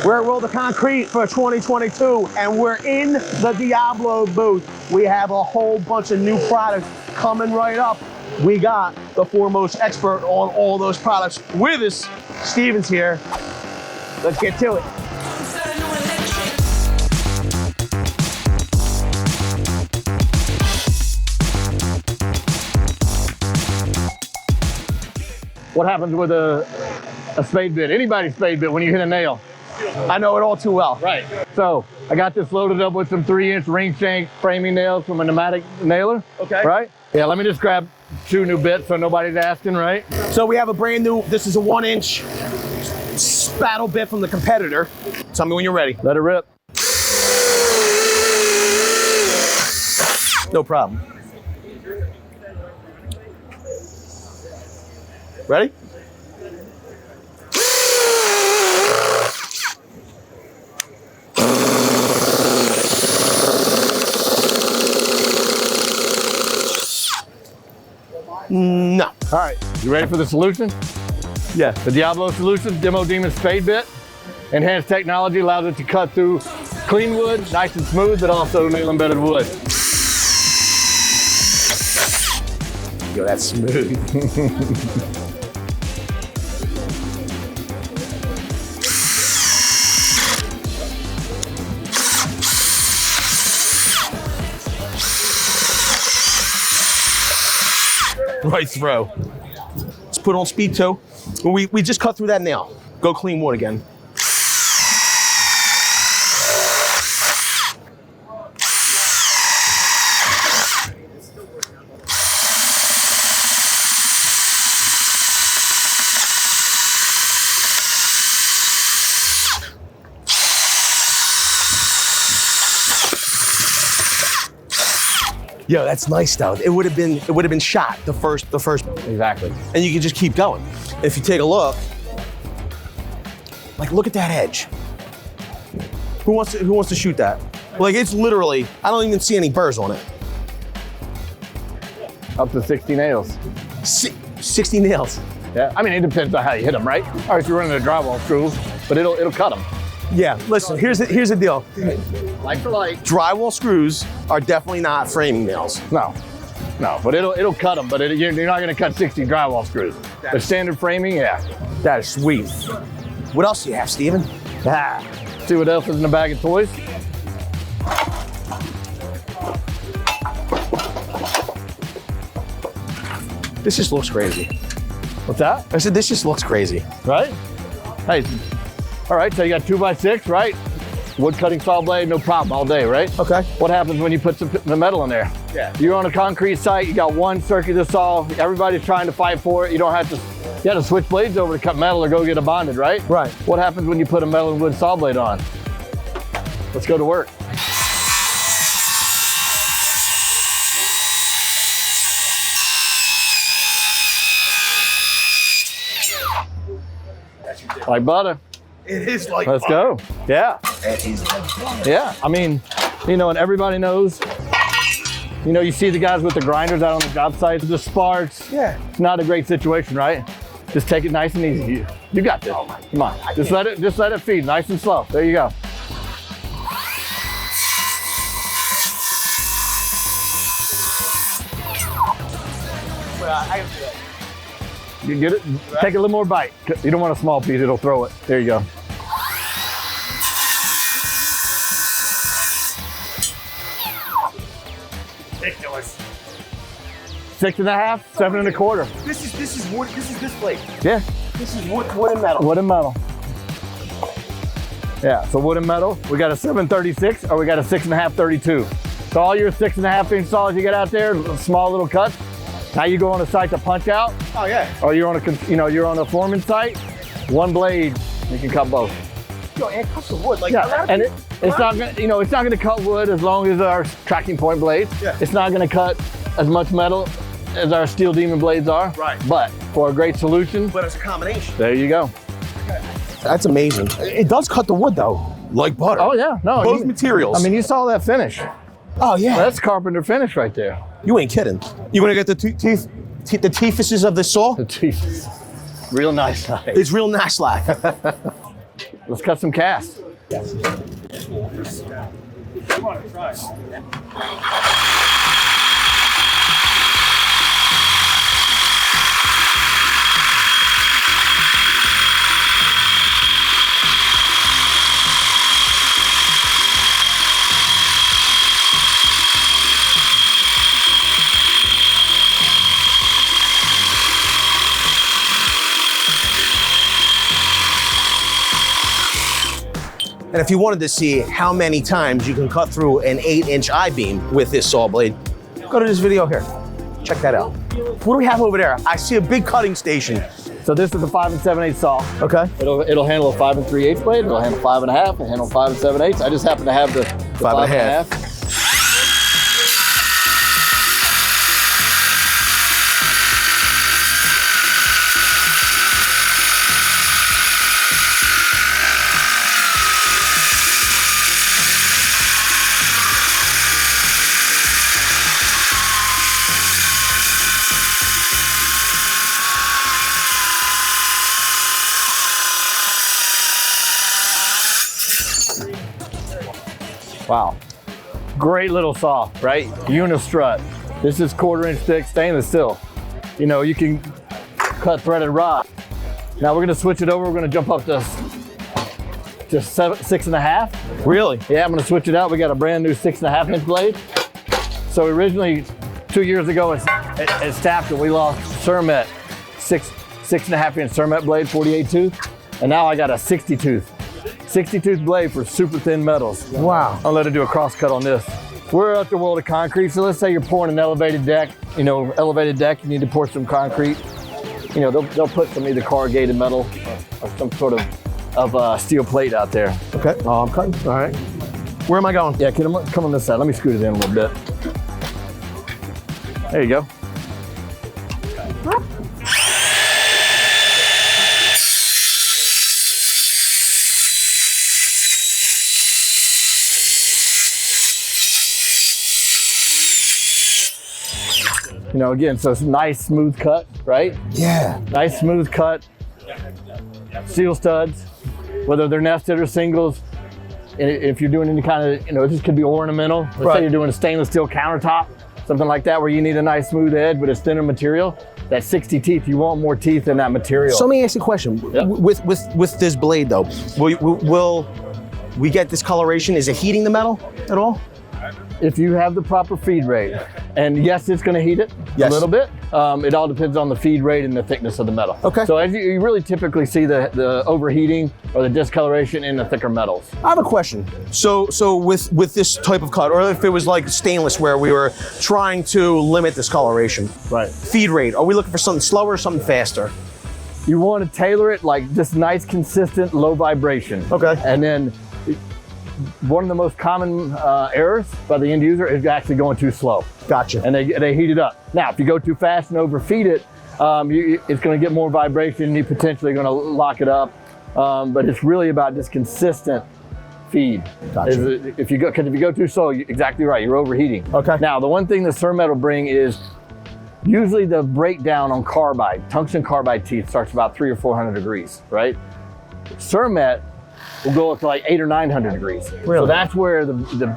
We're at Roll the Concrete for 2022, and we're in the Diablo booth. We have a whole bunch of new products coming right up. We got the foremost expert on all those products with us. Steven's here. Let's get to it. What happens with a spade bit, anybody's spade bit, when you hit a nail? I know it all too well. Right. So I got this loaded up with some 3-inch ring shank framing nails from a pneumatic nailer. Okay. Right? Yeah, let me just grab 2 new bits so nobody's asking, right? So we have a brand new, this is a 1-inch spattle bit from the competitor. Tell me when you're ready. Let it rip. No problem. Ready? No. All right, you ready for the solution? Yeah. The Diablo solution, Demon Spade Bit. Enhanced technology allows it to cut through clean wood, nice and smooth, but also nail embedded wood. Yo, that's smooth. Right throw. Let's put on speed 2. We just cut through that nail. Go clean wood again. Yo, that's nice though. It would have been shot the first. Exactly. And you can just keep going. If you take a look, like look at that edge. Who wants to shoot that? Like it's literally, I don't even see any burrs on it. Up to 60 nails. 60 nails. Yeah, I mean it depends on how you hit them, right? Or if you're running a drywall screw, but it'll cut them. Yeah, listen, here's the deal. Like for like. Drywall screws are definitely not framing nails. No, but it'll cut them, but you're not gonna cut 60 drywall screws. The standard framing, yeah. That is sweet. What else do you have, Steven? See what else is in the bag of toys? This just looks crazy. What's that? I said, this just looks crazy. Right? Hey. All right, so you got 2x6, right? Wood cutting saw blade, no problem, all day, right? Okay. What happens when you put the metal in there? Yeah. You're on a concrete site, you got one circular saw, everybody's trying to fight for it, you have to switch blades over to cut metal or go get it bonded, right? Right. What happens when you put a metal and wood saw blade on? Let's go to work. Like butter. It is like Let's go. Yeah. It is like butter. Yeah. I mean, and everybody knows, you see the guys with the grinders out on the job sites, the sparks. Yeah. It's not a great situation, right? Just take it nice and easy. You got this. Oh Come on. Just let it feed nice and slow. There you go. You get it? Take a little more bite. You don't want a small piece, it'll throw it. There you go. Ridiculous. 6.5, 7 1/4. This is wood. This is this blade. Yeah. This is wood and metal. Wood and metal. Yeah. So wood and metal. We got a 7/36 or we got a 6.5 32. So all your 6.5-inch saws you get out there, small little cuts. Now you go on a site to punch out. Oh yeah. Or you're on a foreman site. One blade, you can cut both. Yo, and cut the wood. Like yeah, and it's not gonna, it's not gonna cut wood as long as our tracking point blades. Yeah. It's not gonna cut as much metal as our steel Demon blades are. Right. But for a great solution. But it's a combination. There you go. That's amazing. It does cut the wood though, like butter. Oh yeah, no. Both materials. I mean, you saw that finish. Oh yeah. That's carpenter finish right there. You ain't kidding. You want to get the teeth, the teethuses of the saw? The teeth. Real nice. It's real nice like. let's cut some casts. Yes. Come on, try. And if you wanted to see how many times you can cut through an 8-inch I-beam with this saw blade, go to this video here. Check that out. What do we have over there? I see a big cutting station. So this is a 5 7/8 saw. Okay. It'll handle a 5 3/8 blade. It'll handle 5 1/2. It'll handle 5 7/8. I just happen to have the 5 1/2. Wow. Great little saw, right? Unistrut. This is 1/4 inch thick stainless steel. You know, you can cut threaded rod. Now we're gonna switch it over. We're gonna jump up to just 6 1/2. Really? Yeah, I'm gonna switch it out. We got a brand new 6 1/2 inch blade. So originally, 2 years ago at Stafton, we lost Cermet, 6 1/2 inch Cermet blade, 48 tooth. And now I got a 60 tooth blade for super thin metals. Wow. I'll let it do a cross cut on this. We're at the world of concrete. So let's say you're pouring an elevated deck, you need to pour some concrete. You know, they'll put some either corrugated metal or some sort of steel plate out there. Okay. Oh, I'm cutting. All right. Where am I going? Yeah, come on this side. Let me scoot it in a little bit. There you go. You know, again, so it's a nice smooth cut, right? Yeah. Nice smooth cut. Steel studs, whether they're nested or singles. And if you're doing any kind of, you know, this could be ornamental. Let's say you're doing a stainless steel countertop, something like that, where you need a nice smooth edge, but it's thinner material. That 60 teeth, you want more teeth in that material. So let me ask you a question. Yep. With this blade though, will we get discoloration? Is it heating the metal at all? If you have the proper feed rate, and yes, it's going to heat it a little bit. It all depends on the feed rate and the thickness of the metal. Okay. So as you really typically see the overheating or the discoloration in the thicker metals. I have a question. So with this type of cut, or if it was like stainless where we were trying to limit discoloration. Right. Feed rate, are we looking for something slower or something faster? You want to tailor it like just nice, consistent, low vibration. Okay. And then one of the most common errors by the end user is actually going too slow. Gotcha. And they heat it up. Now, if you go too fast and overfeed it, it's going to get more vibration and you're potentially going to lock it up. But it's really about just consistent feed. Gotcha. If you go too slow, exactly right, you're overheating. Okay. Now, the one thing the Cermet will bring is usually the breakdown on carbide, tungsten carbide teeth starts about 300 or 400 degrees, right? Cermet will go up to like 800 or 900 degrees. Really? So that's where the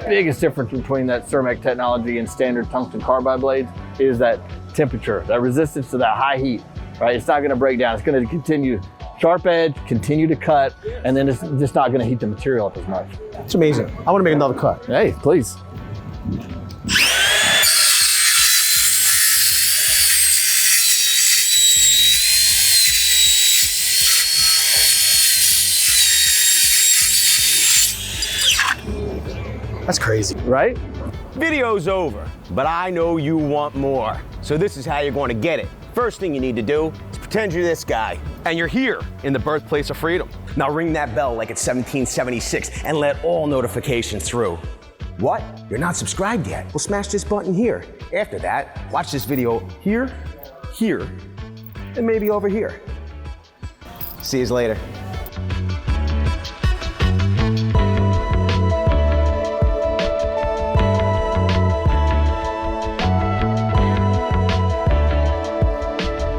biggest difference between that Cermet technology and standard tungsten carbide blades is that temperature, that resistance to that high heat, right? It's not gonna break down. It's gonna continue sharp edge, continue to cut, and then it's just not gonna heat the material up as much. It's amazing. I want to make another cut. Hey, please. That's crazy. Right? Video's over, but I know you want more. So this is how you're going to get it. First thing you need to do is pretend you're this guy, and you're here in the birthplace of freedom. Now ring that bell like it's 1776 and let all notifications through. What? You're not subscribed yet? Well, smash this button here. After that, watch this video here, here, and maybe over here. See you later.